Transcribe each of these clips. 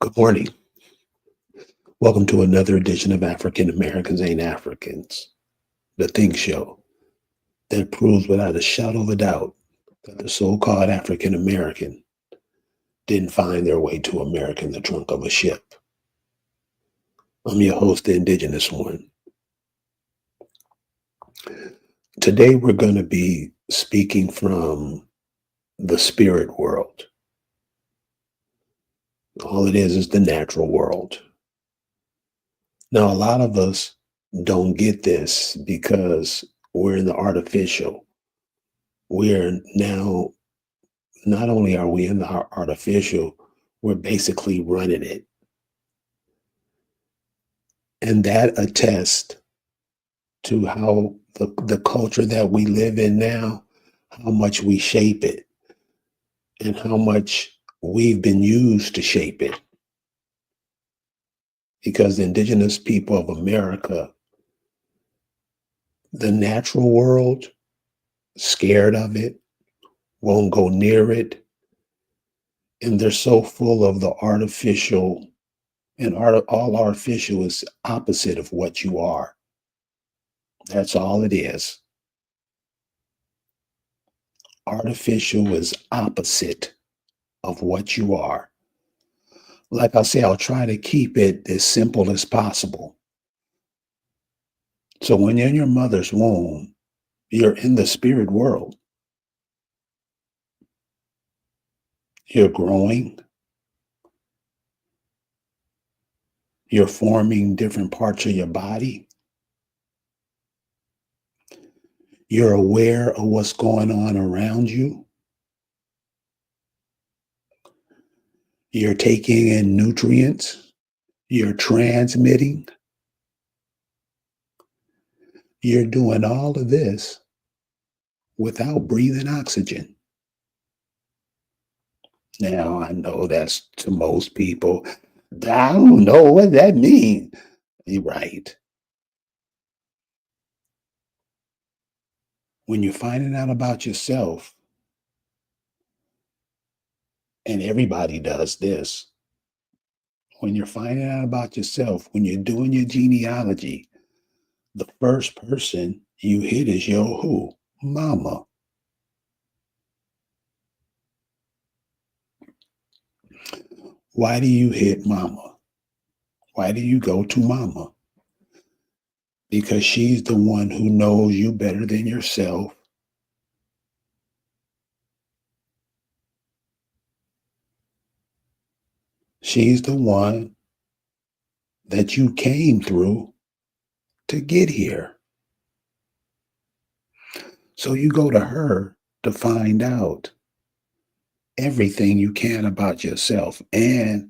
Good morning. Welcome to another edition of African Americans Ain't Africans, the Think Show that proves without a shadow of a doubt that the so called African American didn't find their way to America in the trunk of a ship. I'm your host, the indigenous one. Today, we're going to be speaking from the spirit world. All it is the natural world. Now, a lot of us don't get this because we're in the artificial. We're now not only are we in the artificial, we're basically running it. And that attests to how the culture that we live in now, how much we shape it, and how much we've been used to shape it. Because the indigenous people of America, the natural world, scared of it, won't go near it, and they're so full of the artificial, and all artificial is opposite of what you are. That's all it is. Artificial is opposite of what you are. Like I say, I'll try to keep it as simple as possible. So when you're in your mother's womb, you're in the spirit world. You're growing. You're forming different parts of your body. You're aware of what's going on around you. You're taking in nutrients. You're transmitting. You're doing all of this without breathing oxygen. Now, I know that's to most people. I don't know what that means. You're right. When you're finding out about yourself, and everybody does this, when you're finding out about yourself, when you're doing your genealogy, the first person you hit is your who? Mama. Why do you hit mama? Why do you go to mama? Because she's the one who knows you better than yourself. She's the one that you came through to get here. So you go to her to find out everything you can about yourself. And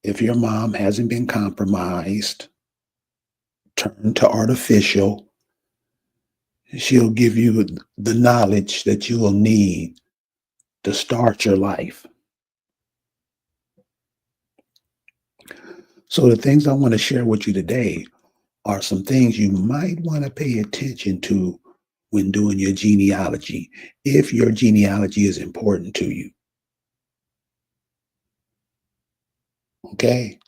if your mom hasn't been compromised, turned to artificial, she'll give you the knowledge that you will need to start your life. So the things I want to share with you today are some things you might want to pay attention to when doing your genealogy, if your genealogy is important to you. Okay?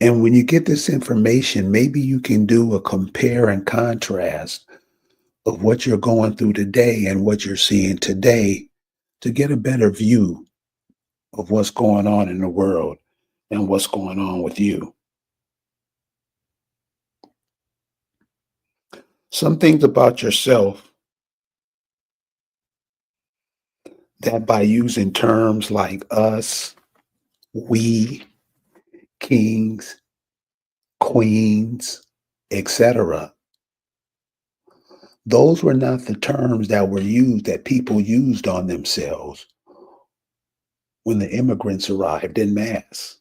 And when you get this information, maybe you can do a compare and contrast of what you're going through today and what you're seeing today to get a better view of what's going on in the world and what's going on with you. Some things about yourself that by using terms like us, we, kings, queens, etc., those were not the terms that were used that people used on themselves when the immigrants arrived in mass.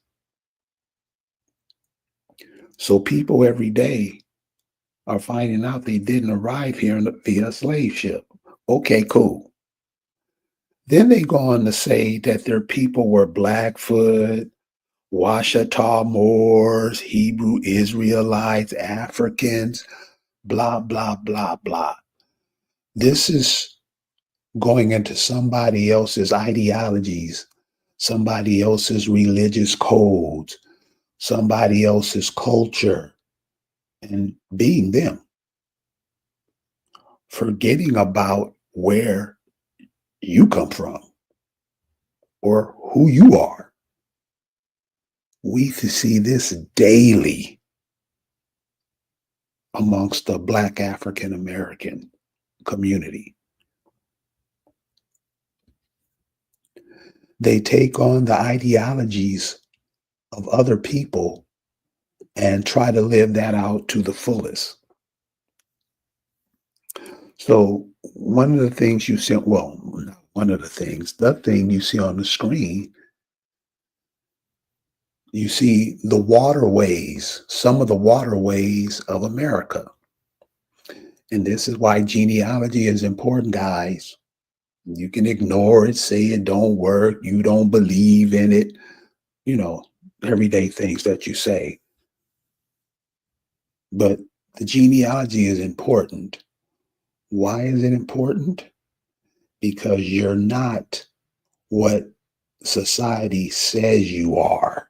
So people every day are finding out they didn't arrive here via slave ship. Okay, cool. Then they go on to say that their people were Blackfoot, Washita Moors, Hebrew Israelites, Africans, blah, blah, blah, blah. This is going into somebody else's ideologies, somebody else's religious codes, somebody else's culture, and being them, forgetting about where you come from or who you are. We see this daily amongst the Black African American community. They take on the ideologies of other people and try to live that out to the fullest. So one of the things you see, well, not one of the things, the thing you see on the screen, you see the waterways, some of the waterways of America. And this is why genealogy is important, guys. You can ignore it, say it don't work, you don't believe in it, you know, everyday things that you say. But the genealogy is important. Why is it important? Because you're not what society says you are.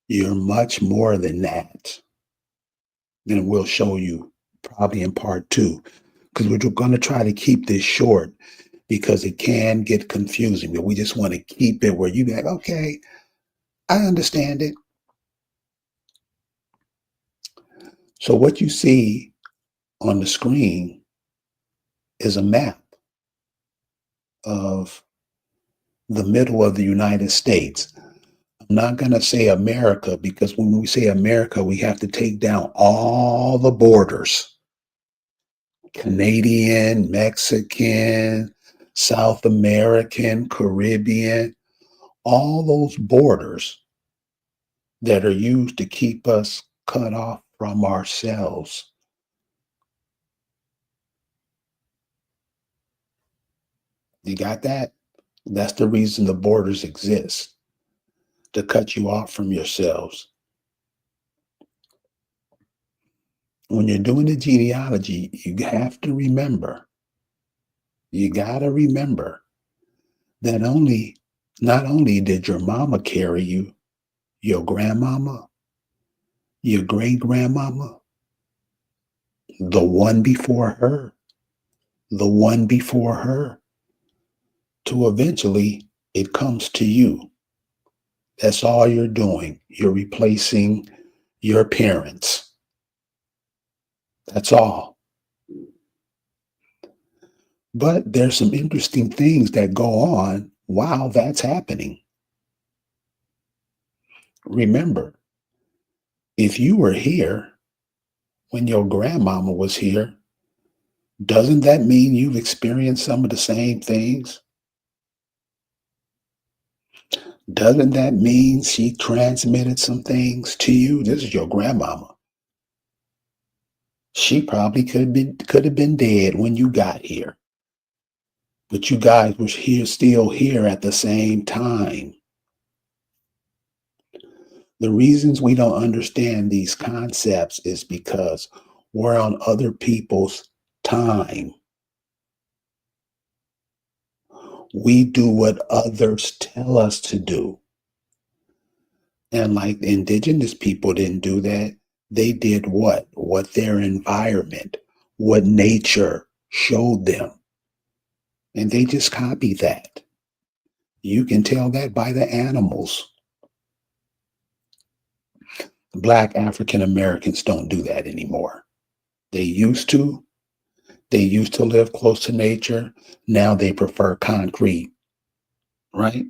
You're much more than that. And we'll show you probably in part two, because we're going to try to keep this short because it can get confusing. But we just want to keep it where you be like, okay, I understand it. So what you see on the screen is a map of the middle of the United States. I'm not going to say America because when we say America, we have to take down all the borders. Canadian, Mexican, South American, Caribbean, all those borders that are used to keep us cut off from ourselves. You got that? That's the reason the borders exist, to cut you off from yourselves. When you're doing the genealogy, you have to remember, you got to remember that not only did your mama carry you, your grandmama, your great grandmama, the one before her, the one before her, to eventually it comes to you. That's all you're doing. You're replacing your parents. That's all. But there's some interesting things that go on while that's happening. Remember, if you were here when your grandmama was here, doesn't that mean you've experienced some of the same things? Doesn't that mean she transmitted some things to you? This is your grandmama. She probably could have been dead when you got here. But you guys were here, still here at the same time. The reasons we don't understand these concepts is because we're on other people's time. We do what others tell us to do. And like the indigenous people didn't do that. They did what? What their environment, what nature showed them. And they just copied that. You can tell that by the animals. Black African Americans don't do that anymore. They used to. They used to live close to nature. Now they prefer concrete, right?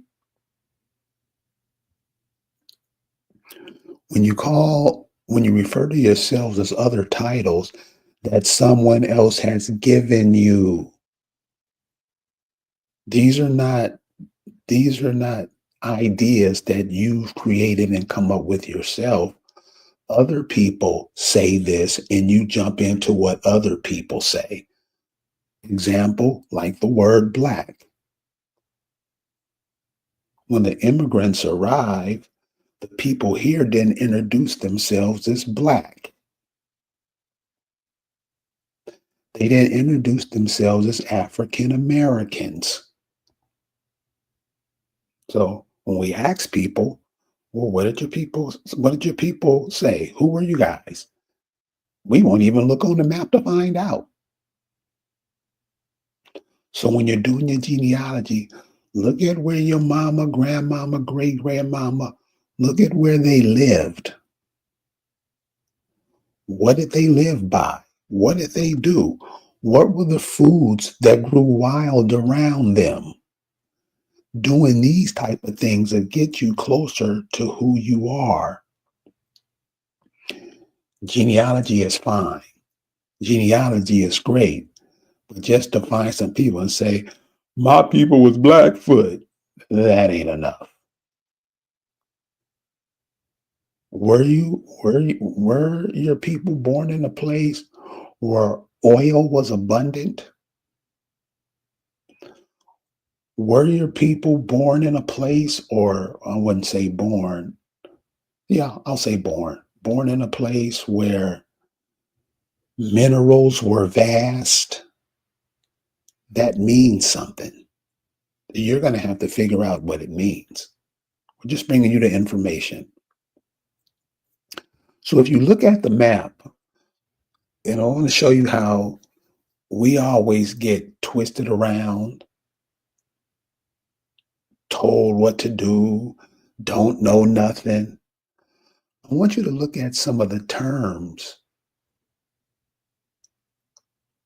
When you refer to yourselves as other titles that someone else has given you, these are not these are not ideas that you've created and come up with yourself. Other people say this and you jump into what other people say. Example, like the word black. When the immigrants arrived, the people here didn't introduce themselves as black. They didn't introduce themselves as African Americans. So when we ask people, well, what did your people say? Who were you guys? We won't even look on the map to find out. So when you're doing your genealogy, look at where your mama, grandmama, great grandmama, look at where they lived. What did they live by? What did they do? What were the foods that grew wild around them? Doing these type of things that get you closer to who you are. Genealogy is fine. Genealogy is great. But just to find some people and say, my people was Blackfoot, that ain't enough. Were your people born in a place where oil was abundant? Were your people born in a place, or I wouldn't say born. Yeah, I'll say born. Born in a place where minerals were vast? That means something. You're going to have to figure out what it means. We're just bringing you the information. So if you look at the map, and I want to show you how we always get twisted around, told what to do, don't know nothing. I want you to look at some of the terms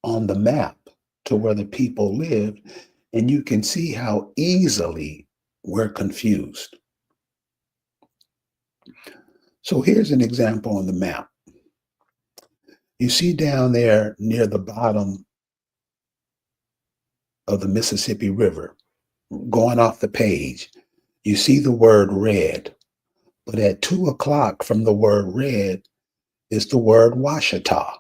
on the map to where the people lived, and you can see how easily we're confused. So here's an example on the map. You see down there near the bottom of the Mississippi River, going off the page, you see the word red. But at 2 o'clock from the word red is the word Washita.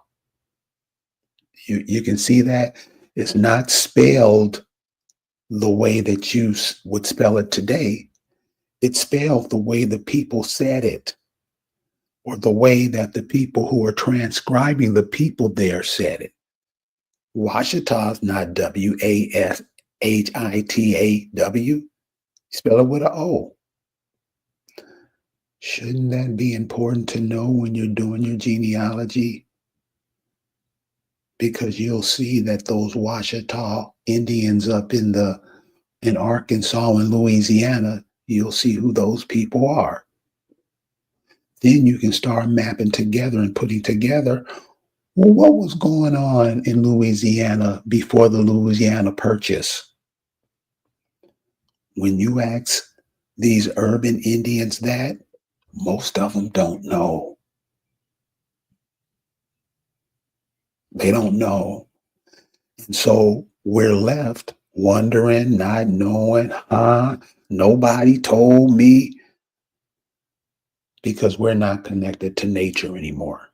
You can see that it's not spelled the way that you would spell it today. It's spelled the way the people said it, or the way that the people who are transcribing the people there said it. Washita is not Washitaw. Spell it with an O. Shouldn't that be important to know when you're doing your genealogy? Because you'll see that those Washita Indians up in Arkansas and Louisiana, you'll see who those people are. Then you can start mapping together and putting together, well, what was going on in Louisiana before the Louisiana Purchase? When you ask these urban Indians that, most of them don't know. They don't know. And so we're left wondering, not knowing, nobody told me, because we're not connected to nature anymore.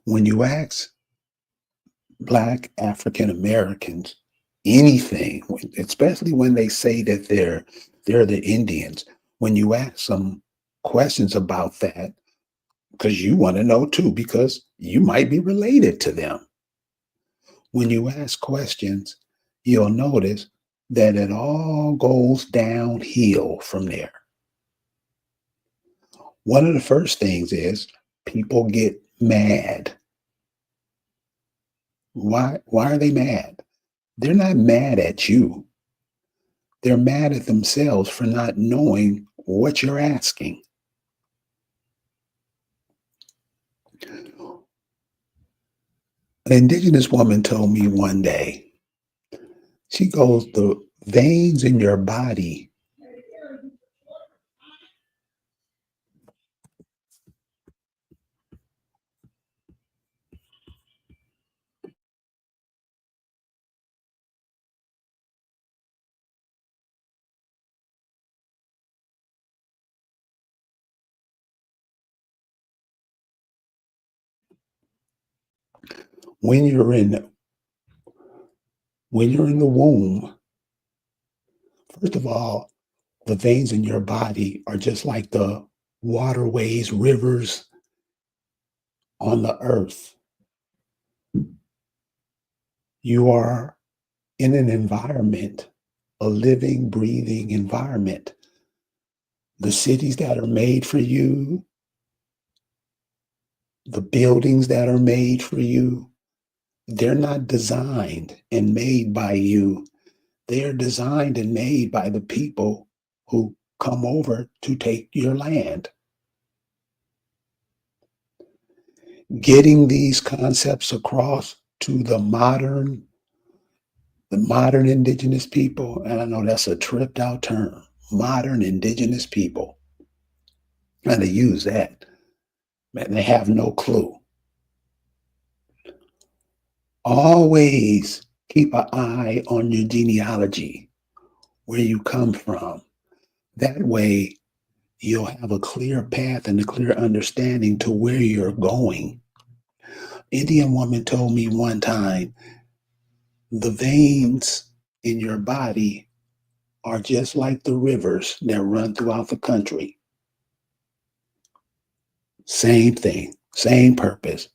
When you ask Black African Americans anything, especially when they say that they're the Indians, when you ask them questions about that, because you want to know too, because you might be related to them. When you ask questions, you'll notice that it all goes downhill from there. One of the first things is people get mad. Why are they mad? They're not mad at you. They're mad at themselves for not knowing what you're asking. An indigenous woman told me one day, she goes, the veins in your body, when you're in when you're in the womb, first of all, the veins in your body are just like the waterways, rivers on the earth. You are in an environment, a living, breathing environment. The cities that are made for you, the buildings that are made for you, they're not designed and made by you. They are designed and made by the people who come over to take your land. Getting these concepts across to the modern indigenous people, and I know that's a tripped out term, modern indigenous people, and they use that. Man, they have no clue. Always keep an eye on your genealogy, where you come from. That way, you'll have a clear path and a clear understanding to where you're going. Indian woman told me one time, the veins in your body are just like the rivers that run throughout the country. Same thing, same purpose.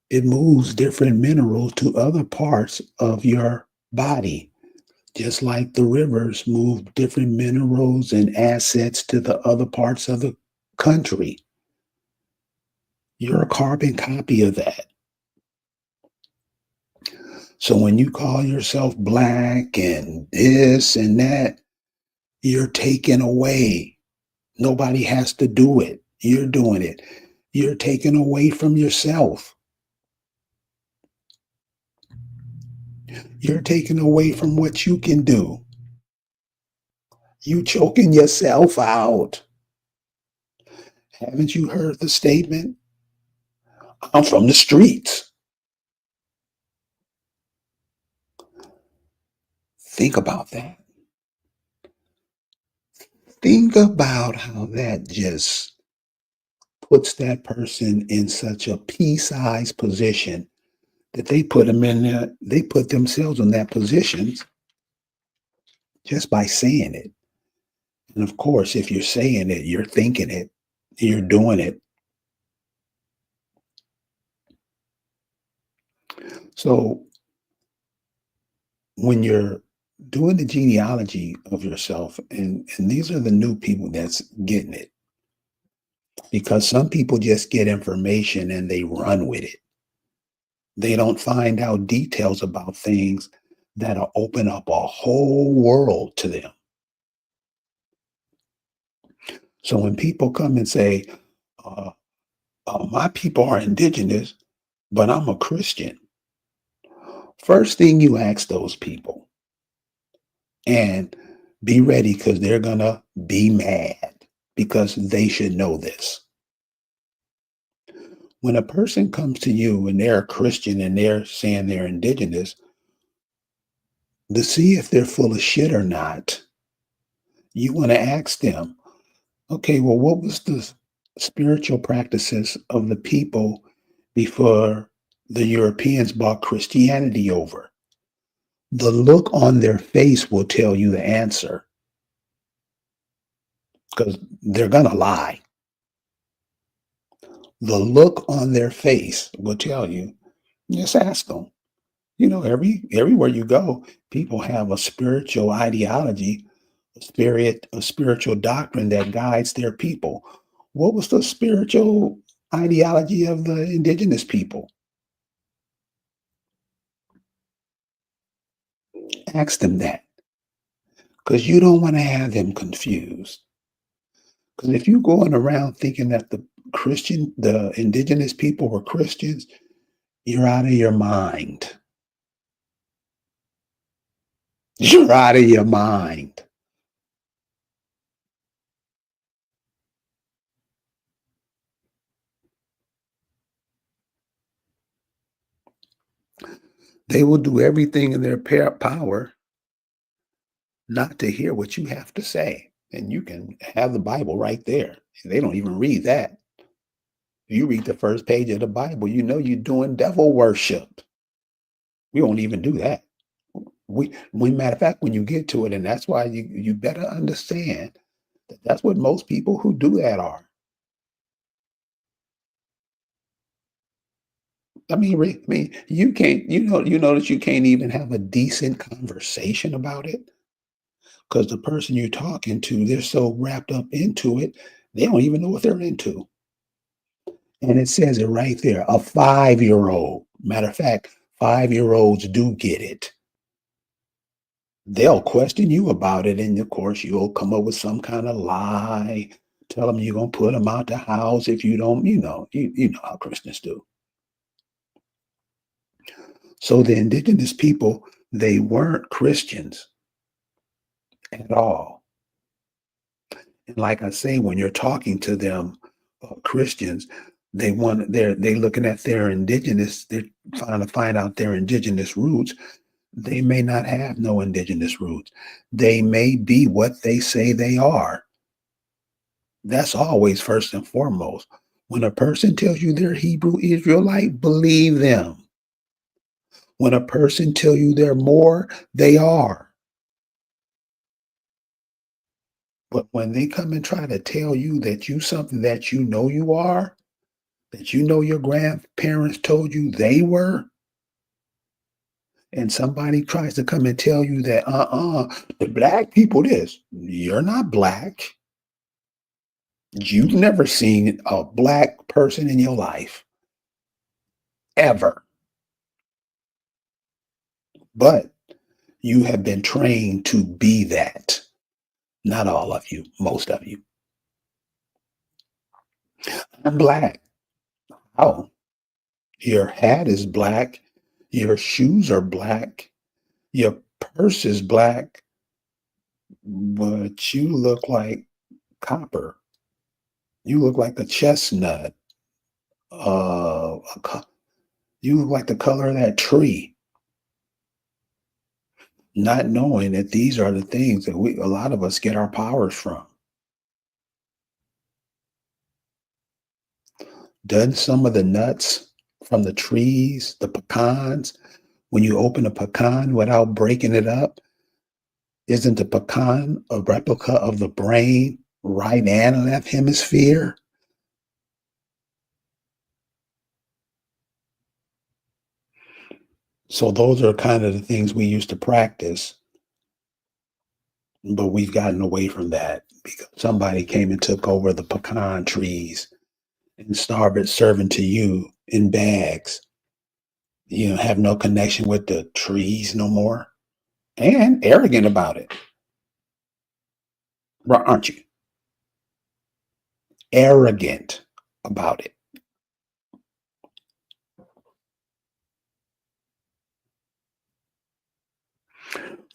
It moves different minerals to other parts of your body, just like the rivers move different minerals and assets to the other parts of the country. You're a carbon copy of that. So when you call yourself black and this and that, you're taken away. Nobody has to do it. You're doing it. You're taken away from yourself. You're taken away from what you can do. You choking yourself out. Haven't you heard the statement? I'm from the streets. Think about that. Think about how that just puts that person in such a pea-sized position that they put themselves in that position just by saying it. And of course, if you're saying it, you're thinking it, you're doing it. So when you're doing the genealogy of yourself, and these are the new people that's getting it, because some people just get information and they run with it. They don't find out details about things that'll open up a whole world to them. So when people come and say, uh, my people are indigenous, but I'm a Christian, first thing you ask those people, and be ready because they're going to be mad because they should know this. When a person comes to you and they're a Christian and they're saying they're indigenous, to see if they're full of shit or not, you want to ask them, okay, well, what was the spiritual practices of the people before the Europeans brought Christianity over? The look on their face will tell you the answer because they're going to lie. The look on their face will tell you. Just ask them. Everywhere you go, people have a spiritual ideology, a spiritual doctrine that guides their people. What was the spiritual ideology of the indigenous people? Ask them that because you don't want to have them confused. Because if you're going around thinking that the indigenous people were Christians, you're out of your mind. You're out of your mind. They will do everything in their power not to hear what you have to say. And you can have the Bible right there. They don't even read that. You read the first page of the Bible, you know you're doing devil worship. We won't even do that. Matter of fact, when you get to it, and that's why you better understand that that's what most people who do that are. I mean, you can't, you know that you can't even have a decent conversation about it because the person you're talking to, they're so wrapped up into it, they don't even know what they're into. And it says it right there, a 5-year-old. Matter of fact, 5-year-olds do get it. They'll question you about it, and of course, you'll come up with some kind of lie. Tell them you're gonna put them out the house if you don't, you know how Christians do. So the indigenous people, they weren't Christians at all. And like I say, when you're talking to them, Christians, they looking at their indigenous, they're trying to find out their indigenous roots. They may not have no indigenous roots. They may be what they say they are. That's always first and foremost. When a person tells you they're Hebrew Israelite, believe them. When a person tells you they're more, they are. But when they come and try to tell you that you something that you know you are, that you know your grandparents told you they were, and somebody tries to come and tell you that, the black people this, you're not black. You've never seen a black person in your life, ever. But you have been trained to be that. Not all of you, most of you. I'm black. Oh, your hat is black. Your shoes are black. Your purse is black, but you look like copper. You look like a chestnut. You look like the color of that tree, not knowing that these are the things that a lot of us get our powers from. Doesn't some of the nuts from the trees, the pecans, when you open a pecan without breaking it up, isn't the pecan a replica of the brain, right and left hemisphere? So those are kind of the things we used to practice, but we've gotten away from that because somebody came and took over the pecan trees and started serving to you in bags. You have no connection with the trees no more, and arrogant about it, aren't you? Arrogant about it.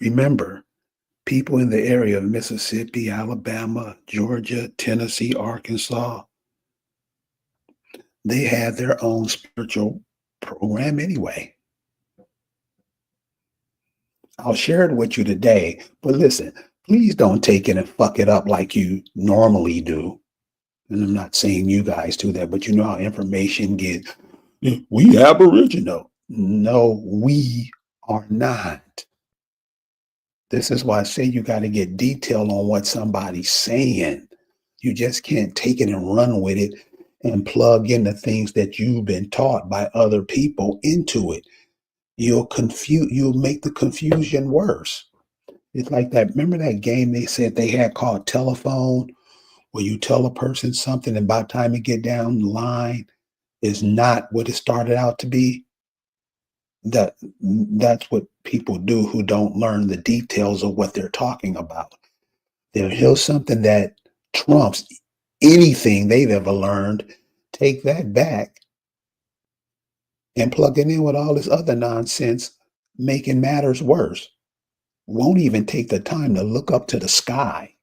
Remember, people in the area of Mississippi, Alabama, Georgia, Tennessee, Arkansas, they had their own spiritual program anyway. I'll share it with you today, but listen, please don't take it and fuck it up like you normally do. And I'm not saying you guys do that, but you know how information gets. We Aboriginal. No, we are not. This is why I say you got to get detail on what somebody's saying. You just can't take it and run with it and plug in the things that you've been taught by other people into it. You'll make the confusion worse. It's like that. Remember that game they said they had called telephone, where you tell a person something and by the time you get down the line is not what it started out to be? That's what people do who don't learn the details of what they're talking about. They'll hear something that trumps anything they've ever learned, take that back and plug it in with all this other nonsense, making matters worse. Won't even take the time to look up to the sky,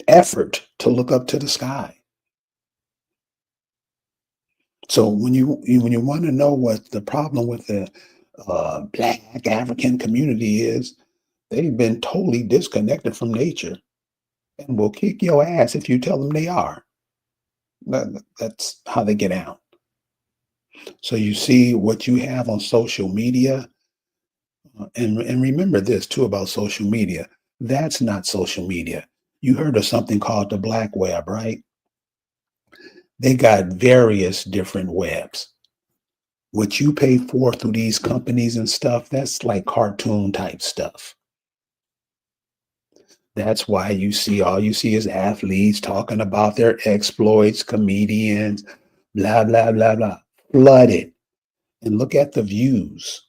effort to look up to the sky. So when you want to know what the problem with the Black African community is, they've been totally disconnected from nature and will kick your ass if you tell them they are. That's how they get out. So you see what you have on social media, and remember this too about social media. That's not social media. You heard of something called the black web, right? They got various different webs. What you pay for through these companies and stuff, that's like cartoon type stuff. That's why all you see is athletes talking about their exploits, comedians, blah, blah, blah, blah. Flooded. And look at the views.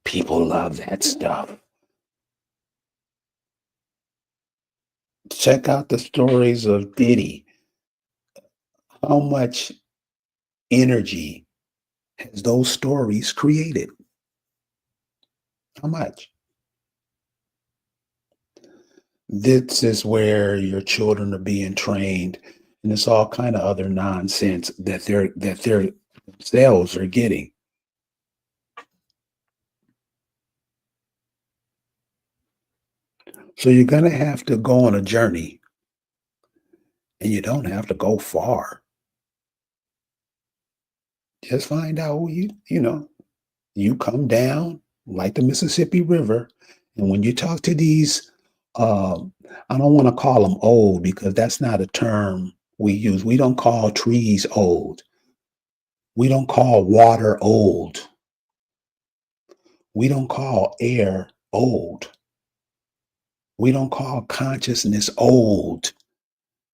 People love that stuff. Check out the stories of Diddy. How much energy has those stories created? How much? This is where your children are being trained, and it's all kind of other nonsense that their themselves are getting. So you're gonna have to go on a journey, and you don't have to go far. Just find out who you come down like the Mississippi River, and when you talk to these, I don't want to call them old because that's not a term we use. We don't call trees old. We don't call water old. We don't call air old. We don't call consciousness old.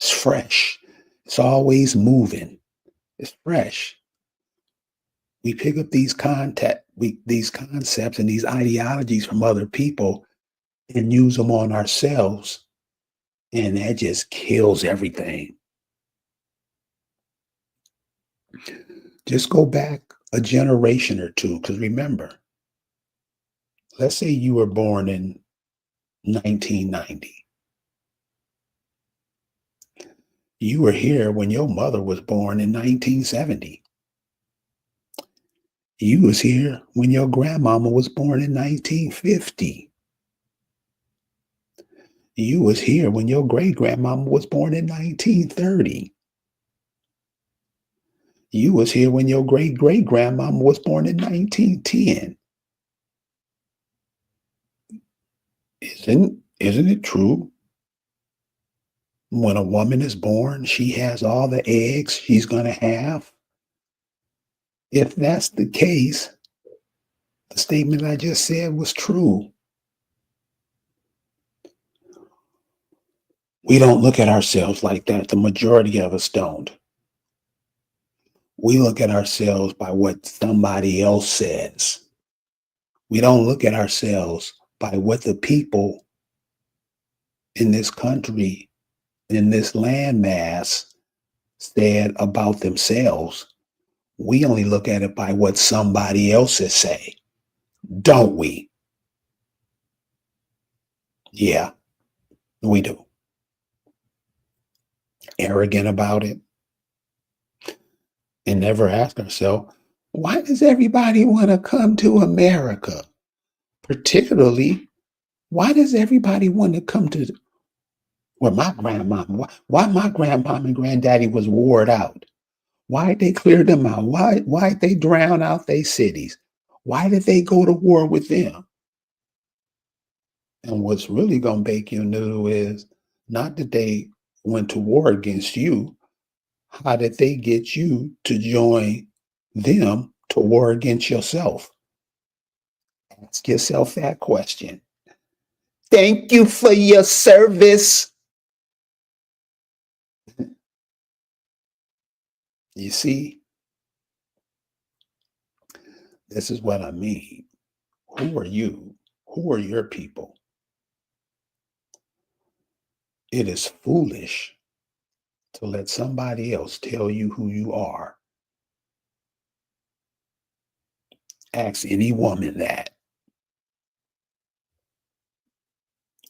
It's fresh. It's always moving. It's fresh. We pick up these concepts and these ideologies from other people and use them on ourselves, and that just kills everything. Just go back a generation or two, because remember, let's say you were born in 1990. You were here when your mother was born in 1970. You was here when your grandmama was born in 1950. You was here when your great grandmama was born in 1930. You was here when your great great grandmama was born in 1910. Isn't it true? When a woman is born, she has all the eggs she's going to have. If that's the case, the statement I just said was true. We don't look at ourselves like that. The majority of us don't. We look at ourselves by what somebody else says. We don't look at ourselves by what the people in this country, in this landmass, said about themselves. We only look at it by what somebody else has say, don't we? Yeah, we do. Arrogant about it and never ask ourselves, why does everybody want to come to America? Particularly, why does everybody want to come to where my grandmama, why my grandmama and granddaddy was ward out? Why did they clear them out? Why did they drown out their cities? Why did they go to war with them? And what's really going to make you new is not that they went to war against you. How did they get you to join them to war against yourself? Ask yourself that question. Thank you for your service. You see, this is what I mean. Who are you? Who are your people? It is foolish to let somebody else tell you who you are. Ask any woman that.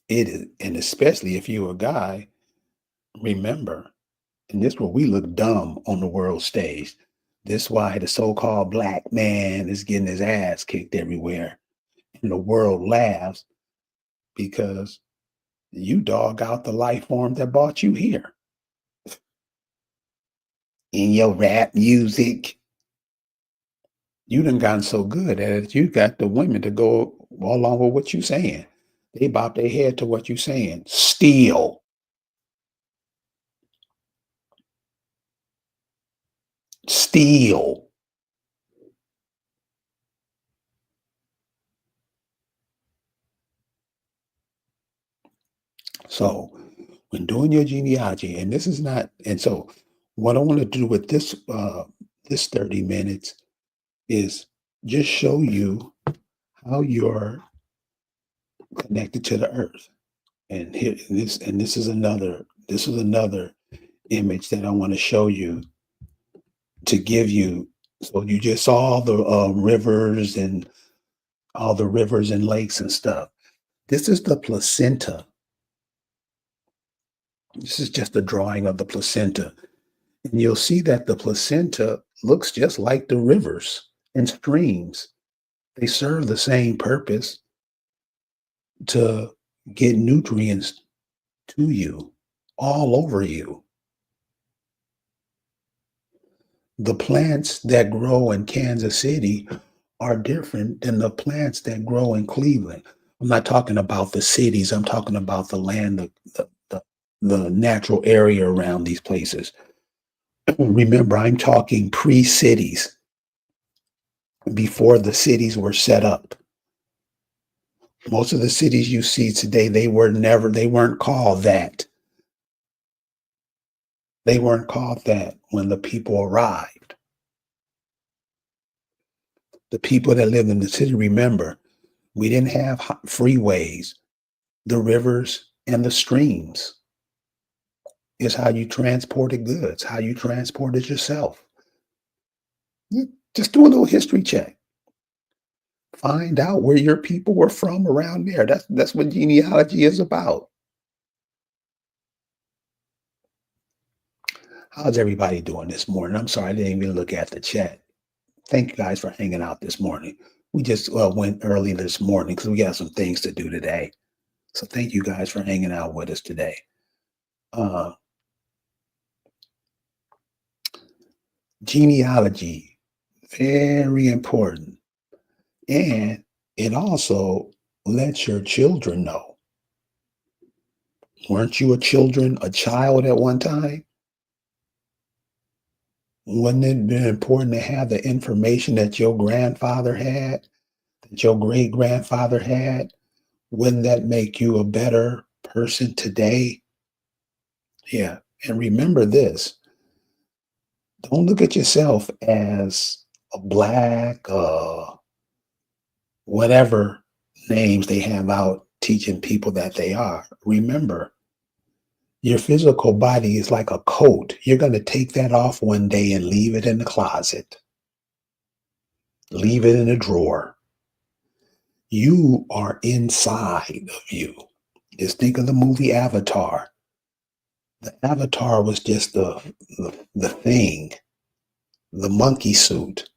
It is, and especially if you're a guy, remember, and this is where we look dumb on the world stage. This is why the so-called black man is getting his ass kicked everywhere. And the world laughs because you dog out the life form that brought you here. In your rap music, you done gotten so good at it, you got the women to go along with what you saying. They bob their head to what you saying. Steal. Steal. So when doing your genealogy, and this is not, and so what I want to do with this 30 minutes is just show you how you're connected to the earth. And here and this is another image that I want to show you to give you. So you just saw all the rivers and lakes and stuff. This is the placenta. This is just a drawing of the placenta. And you'll see that the placenta looks just like the rivers and streams. They serve the same purpose to get nutrients to you, all over you. The plants that grow in Kansas City are different than the plants that grow in Cleveland. I'm not talking about the cities, I'm talking about the land, the natural area around these places. Remember, I'm talking pre cities, before the cities were set up. Most of the cities you see today, they weren't called that. They weren't called that when the people arrived. The people that lived in the city, remember, we didn't have freeways. The rivers and the streams is how you transported goods, how you transported yourself. Just do a little history check. Find out where your people were from around there. That's what genealogy is about. How's everybody doing this morning? I'm sorry, I didn't even look at the chat. Thank you guys for hanging out this morning. We just went early this morning because we got some things to do today. So thank you guys for hanging out with us today. Genealogy, very important. And it also lets your children know. Weren't you a child at one time? Wouldn't it be important to have the information that your grandfather had, that your great grandfather had? Wouldn't that make you a better person today? Yeah. And remember this, don't look at yourself as a black, whatever names they have out teaching people that they are. Remember, your physical body is like a coat. You're going to take that off one day and leave it in the closet, leave it in a drawer. You are inside of you. Just think of the movie Avatar. The avatar was just the thing, the monkey suit.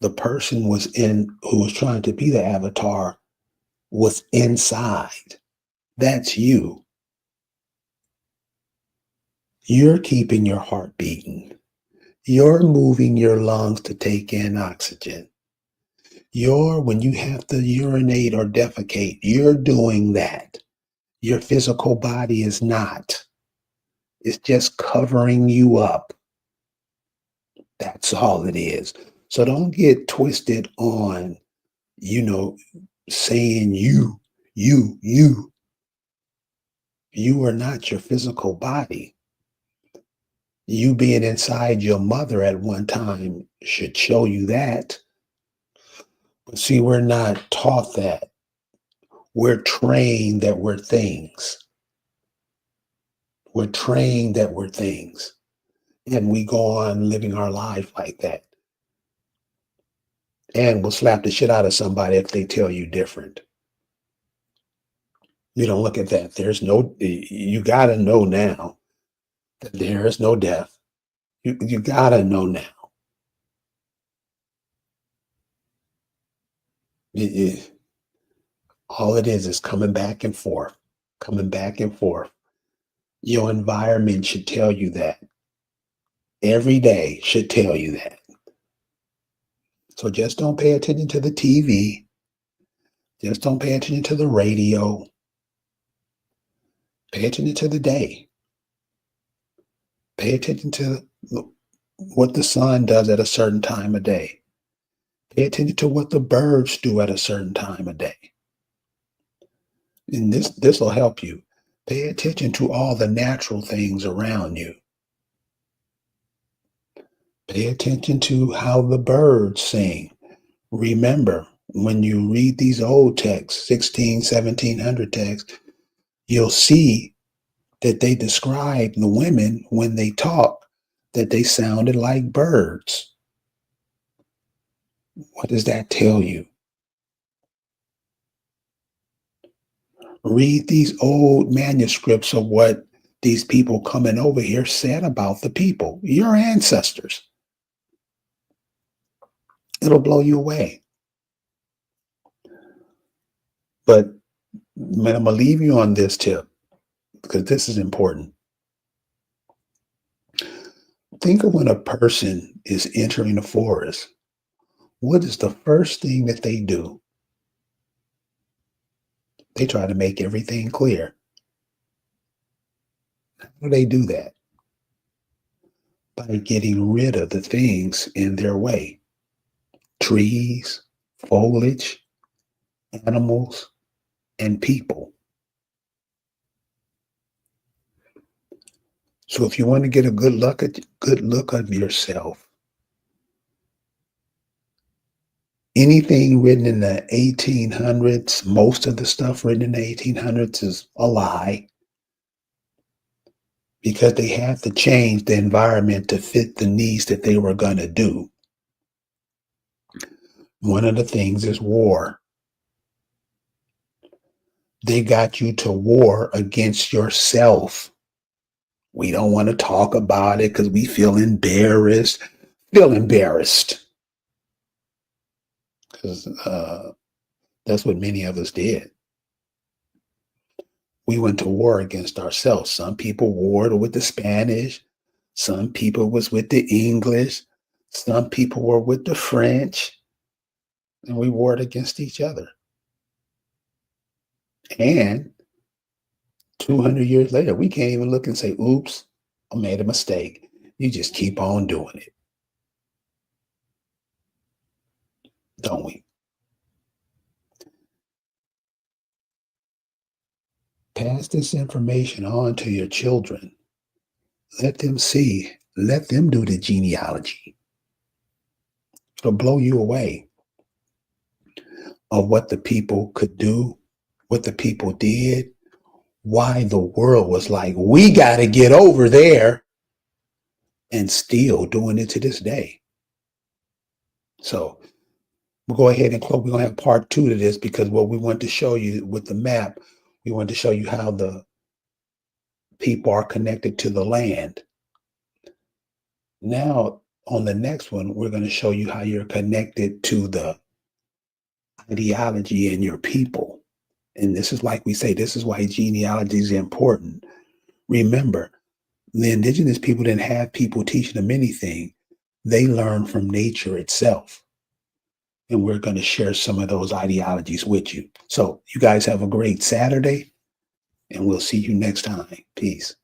The person who was trying to be the avatar was inside. That's you. You're keeping your heart beating. You're moving your lungs to take in oxygen. When you have to urinate or defecate, you're doing that. Your physical body is not. It's just covering you up. That's all it is. So don't get twisted on, saying you. You are not your physical body. You being inside your mother at one time should show you that. But see, we're not taught that. We're trained that we're things. We're trained that we're things. And we go on living our life like that. And we'll slap the shit out of somebody if they tell you different. You don't look at that. You got to know now that there is no death. You got to know now. All it is coming back and forth, coming back and forth. Your environment should tell you that. Every day should tell you that. So just don't pay attention to the TV. Just don't pay attention to the radio. Pay attention to the day. Pay attention to what the sun does at a certain time of day. Pay attention to what the birds do at a certain time of day. And this will help you. Pay attention to all the natural things around you. Pay attention to how the birds sing. Remember, when you read these old texts, 16, 1700 texts, you'll see that they describe the women when they talk, that they sounded like birds. What does that tell you? Read these old manuscripts of what these people coming over here said about the people, your ancestors. It'll blow you away. But man, I'm going to leave you on this tip because this is important. Think of when a person is entering the forest. What is the first thing that they do? They try to make everything clear. How do they do that? By getting rid of the things in their way. Trees, foliage, animals, and people. So if you want to get a good look at yourself, anything written in the 1800s, most of the stuff written in the 1800s is a lie because they had to change the environment to fit the needs that they were going to do. One of the things is war. They got you to war against yourself. We don't want to talk about it because we feel embarrassed. Feel embarrassed. Because that's what many of us did. We went to war against ourselves. Some people warred with the Spanish. Some people was with the English. Some people were with the French. And we warred against each other. And 200 years later, we can't even look and say, oops, I made a mistake. You just keep on doing it, don't we? Pass this information on to your children. Let them see, let them do the genealogy. It'll blow you away of what the people could do, what the people did, why the world was like, we got to get over there, and still doing it to this day. So we'll go ahead and close. We're going to have part 2 to this because what we want to show you with the map, we want to show you how the people are connected to the land. Now, on the next one, we're going to show you how you're connected to the ideology and your people. And this is like we say, this is why genealogy is important. Remember, the indigenous people didn't have people teaching them anything. They learned from nature itself. And we're going to share some of those ideologies with you. So you guys have a great Saturday, and we'll see you next time. Peace.